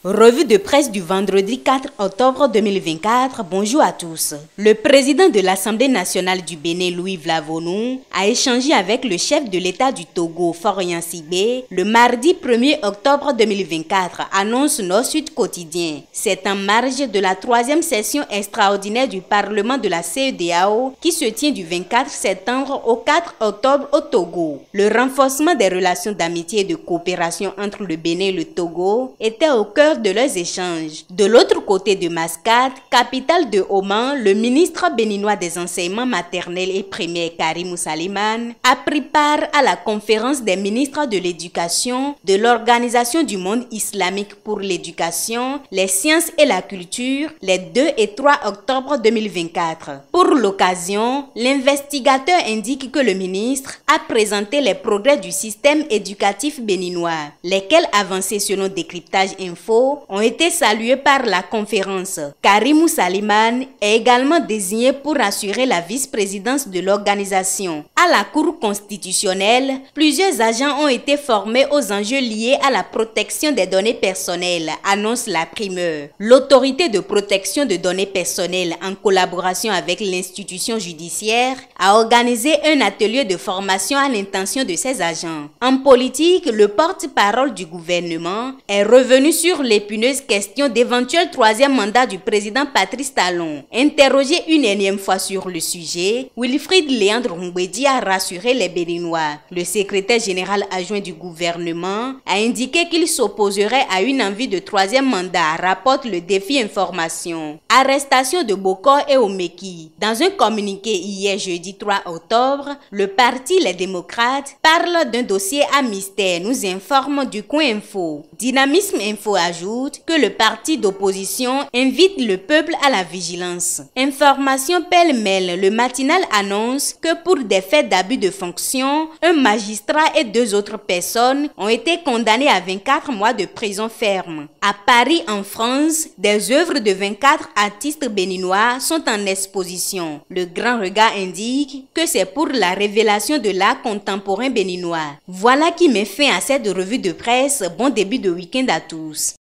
Revue de presse du vendredi 4 octobre 2024. Bonjour à tous. Le président de l'Assemblée nationale du Bénin, Louis Vlavonou, a échangé avec le chef de l'État du Togo, Faure Gnassingbe, le mardi 1er octobre 2024, annonce Nord-Sud Quotidien. C'est en marge de la 3e session extraordinaire du Parlement de la CEDEAO qui se tient du 24 septembre au 4 octobre au Togo. Le renforcement des relations d'amitié et de coopération entre le Bénin et le Togo était au cœur de leurs échanges. De l'autre côté de Mascate, capitale de Oman, le ministre béninois des enseignements maternels et primaires Karimou Saliman a pris part à la conférence des ministres de l'éducation de l'Organisation du monde islamique pour l'éducation, les sciences et la culture les 2 et 3 octobre 2024. Pour l'occasion, l'investigateur indique que le ministre a présenté les progrès du système éducatif béninois, lesquels avancés selon Décryptage Info ont été salués par la conférence. Karimou Saliman est également désigné pour assurer la vice-présidence de l'organisation. À la Cour constitutionnelle, plusieurs agents ont été formés aux enjeux liés à la protection des données personnelles, annonce la primeur. L'autorité de protection de données personnelles, en collaboration avec l'institution judiciaire, a organisé un atelier de formation à l'intention de ses agents. En politique, le porte-parole du gouvernement est revenu sur l'épineuse question d'éventuel 3e mandat du président Patrice Talon. Interrogé une énième fois sur le sujet, Wilfried Léandre Ngwedi a rassuré les Béninois. Le secrétaire général adjoint du gouvernement a indiqué qu'il s'opposerait à une envie de 3e mandat, rapporte le Défi Information. Arrestation de Bokor et Omeki. Dans un communiqué hier jeudi 3 octobre, le parti Les Démocrates parle d'un dossier à mystère, nous informe du Coin Info. Dynamisme Info ajoute que le parti d'opposition invite le peuple à la vigilance. Information pêle-mêle, le matinal annonce que pour des faits d'abus de fonction, un magistrat et 2 autres personnes ont été condamnés à 24 mois de prison ferme. À Paris, en France, des œuvres de 24 artistes béninois sont en exposition. Le Grand Regard indique que c'est pour la révélation de l'art contemporain béninois. Voilà qui met fin à cette revue de presse. Bon début de week-end à tous.